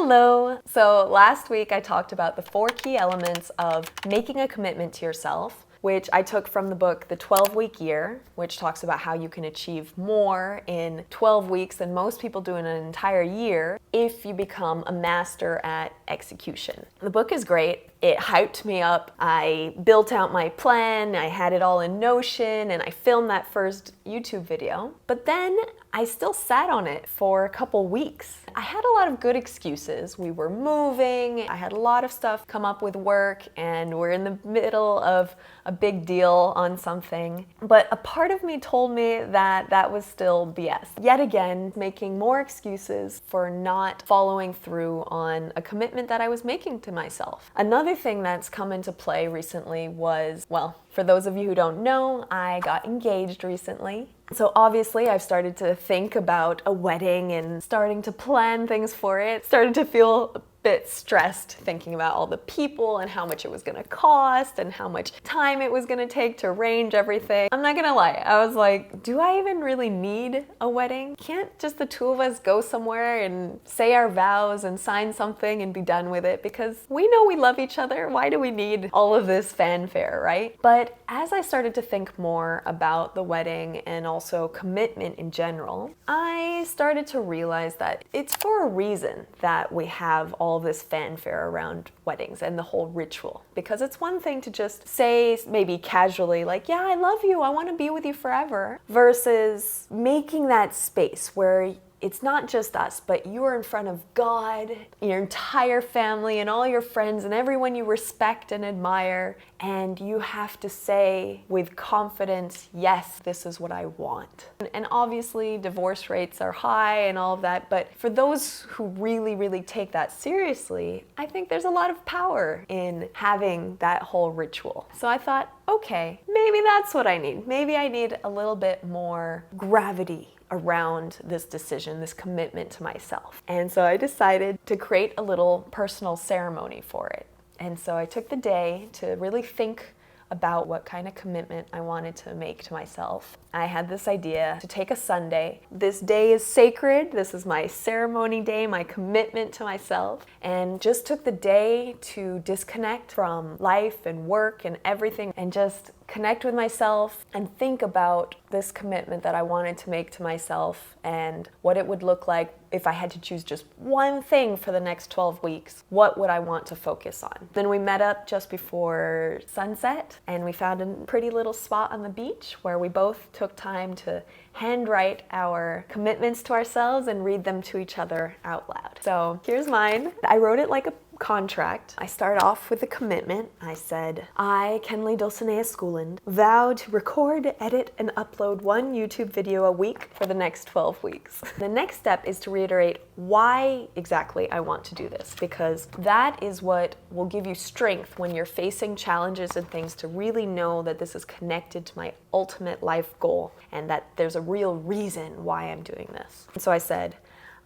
Hello! So last week I talked about the 4 key elements of making a commitment to yourself, which I took from the book The 12-Week Year, which talks about how you can achieve more in 12 weeks than most people do in an entire year if you become a master at execution. The book is great. It hyped me up. I built out my plan, I had it all in Notion, and I filmed that first YouTube video. But then I still sat on it for a couple weeks. I had a lot of good excuses. We were moving, I had a lot of stuff come up with work, and we're in the middle of a big deal on something. But a part of me told me that that was still BS. Yet again, making more excuses for not following through on a commitment that I was making to myself. Another thing that's come into play recently was, well, for those of you who don't know, I got engaged recently. So obviously I've started to think about a wedding and starting to plan things for it. Started to feel a bit stressed thinking about all the people and how much it was gonna cost and how much time it was gonna take to arrange everything. I'm not gonna lie, I was like, do I even really need a wedding? Can't just the two of us go somewhere and say our vows and sign something and be done with it? Because we know we love each other. Why do we need all of this fanfare, right? But as I started to think more about the wedding and also commitment in general, I started to realize that it's for a reason that we have all this fanfare around weddings and the whole ritual. Because it's one thing to just say maybe casually like, yeah, I love you, I want to be with you forever, versus making that space where it's not just us, but you are in front of God, your entire family, and all your friends, and everyone you respect and admire, and you have to say with confidence, yes, this is what I want. And obviously, divorce rates are high and all of that, but for those who really, really take that seriously, I think there's a lot of power in having that whole ritual. So I thought, okay, maybe that's what I need. Maybe I need a little bit more gravity around this decision, this commitment to myself. And so I decided to create a little personal ceremony for it. And so I took the day to really think about what kind of commitment I wanted to make to myself. I had this idea to take a Sunday. This day is sacred. This is my ceremony day, my commitment to myself, and just took the day to disconnect from life and work and everything and just connect with myself and think about this commitment that I wanted to make to myself and what it would look like if I had to choose just one thing for the next 12 weeks. What would I want to focus on? Then we met up just before sunset and we found a pretty little spot on the beach where we both took time to handwrite our commitments to ourselves and read them to each other out loud. So here's mine. I wrote it like a contract. I start off with a commitment. I said, I, Kenley Dulcinea Schooland, vow to record, edit, and upload 1 YouTube video a week for the next 12 weeks. The next step is to reiterate why exactly I want to do this, because that is what will give you strength when you're facing challenges and things, to really know that this is connected to my ultimate life goal and that there's a real reason why I'm doing this. And so I said,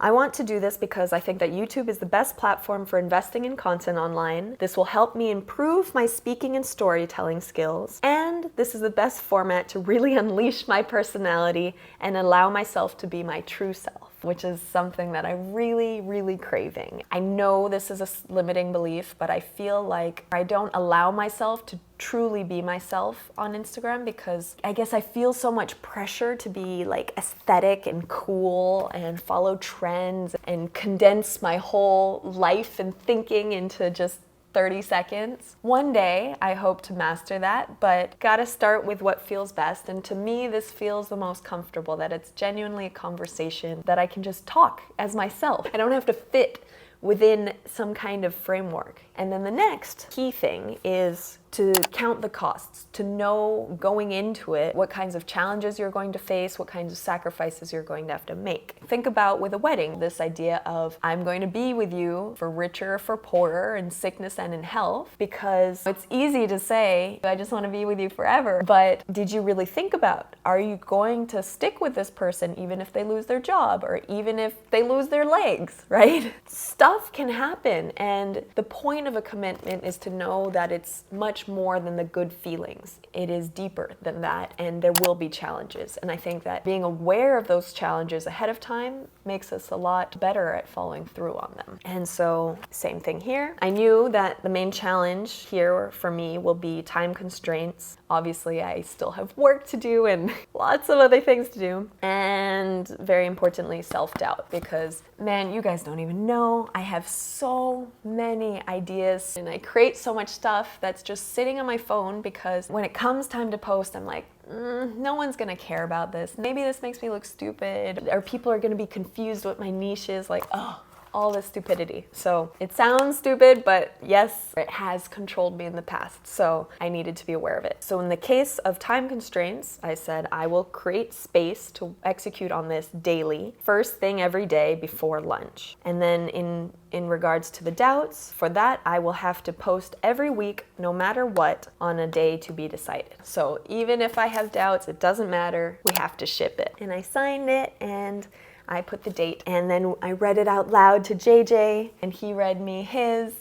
I want to do this because I think that YouTube is the best platform for investing in content online. This will help me improve my speaking and storytelling skills. And this is the best format to really unleash my personality and allow myself to be my true self, which is something that I'm really, really craving. I know this is a limiting belief, but I feel like I don't allow myself to truly be myself on Instagram because I guess I feel so much pressure to be like aesthetic and cool and follow trends and condense my whole life and thinking into just 30 seconds. One day, I hope to master that, but gotta start with what feels best. And to me, this feels the most comfortable, that it's genuinely a conversation that I can just talk as myself. I don't have to fit within some kind of framework. And then the next key thing is to count the costs, to know going into it what kinds of challenges you're going to face, what kinds of sacrifices you're going to have to make. Think about with a wedding, this idea of I'm going to be with you for richer or for poorer, in sickness and in health, because it's easy to say, I just want to be with you forever. But did you really think about, are you going to stick with this person even if they lose their job or even if they lose their legs, right? Stuff can happen, and the point of a commitment is to know that it's much much more than the good feelings. It is deeper than that, and there will be challenges. And I think that being aware of those challenges ahead of time makes us a lot better at following through on them. And so, same thing here. I knew that the main challenge here for me will be time constraints. Obviously, I still have work to do and lots of other things to do. And very importantly, self-doubt, because man, you guys don't even know. I have so many ideas and I create so much stuff that's just sitting on my phone because when it comes time to post, I'm like, no one's gonna care about this. Maybe this makes me look stupid, or people are gonna be confused what my niche is, like, oh, all this stupidity. So it sounds stupid, but yes, it has controlled me in the past. So I needed to be aware of it. So in the case of time constraints, I said I will create space to execute on this daily, first thing every day before lunch. And then in regards to the doubts, for that, I will have to post every week, no matter what, on a day to be decided. So even if I have doubts, it doesn't matter, we have to ship it. And I signed it and I put the date, and then I read it out loud to JJ, and he read me his.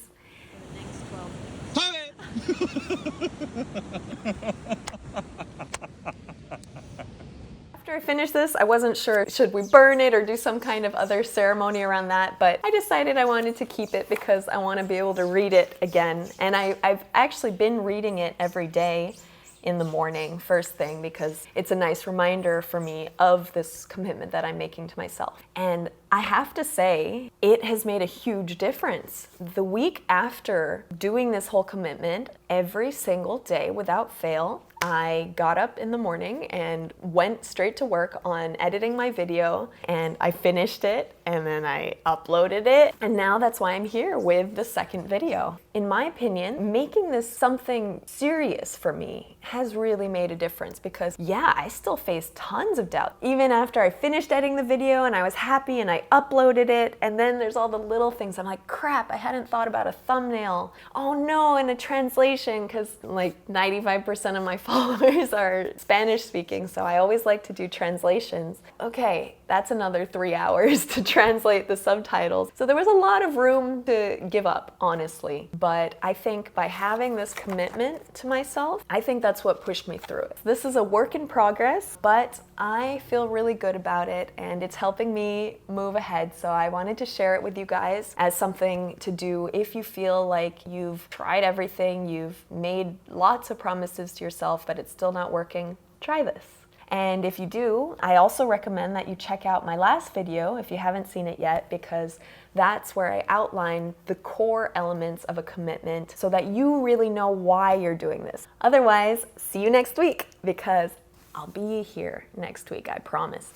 After I finished this, I wasn't sure, should we burn it or do some kind of other ceremony around that, but I decided I wanted to keep it because I want to be able to read it again. And I've actually been reading it every day in the morning, first thing, because it's a nice reminder for me of this commitment that I'm making to myself. And I have to say, it has made a huge difference. The week after doing this whole commitment, every single day without fail, I got up in the morning and went straight to work on editing my video, and I finished it and then I uploaded it, and now that's why I'm here with the second video. In my opinion, making this something serious for me has really made a difference because yeah, I still face tons of doubt. Even after I finished editing the video and I was happy and I uploaded it, and then there's all the little things. I'm like, crap, I hadn't thought about a thumbnail. Oh no, and a translation, because like 95% of my followers are Spanish speaking, so I always like to do translations. Okay, that's another 3 hours to translate the subtitles. So there was a lot of room to give up, honestly. But I think by having this commitment to myself, I think that's what pushed me through it. This is a work in progress, but I feel really good about it and it's helping me move ahead. So I wanted to share it with you guys as something to do if you feel like you've tried everything, you've made lots of promises to yourself, but it's still not working. Try this. And if you do, I also recommend that you check out my last video if you haven't seen it yet, because that's where I outline the core elements of a commitment so that you really know why you're doing this. Otherwise, see you next week, because I'll be here next week, I promise.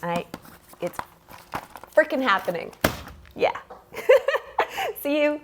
It's freaking happening. Yeah. See you.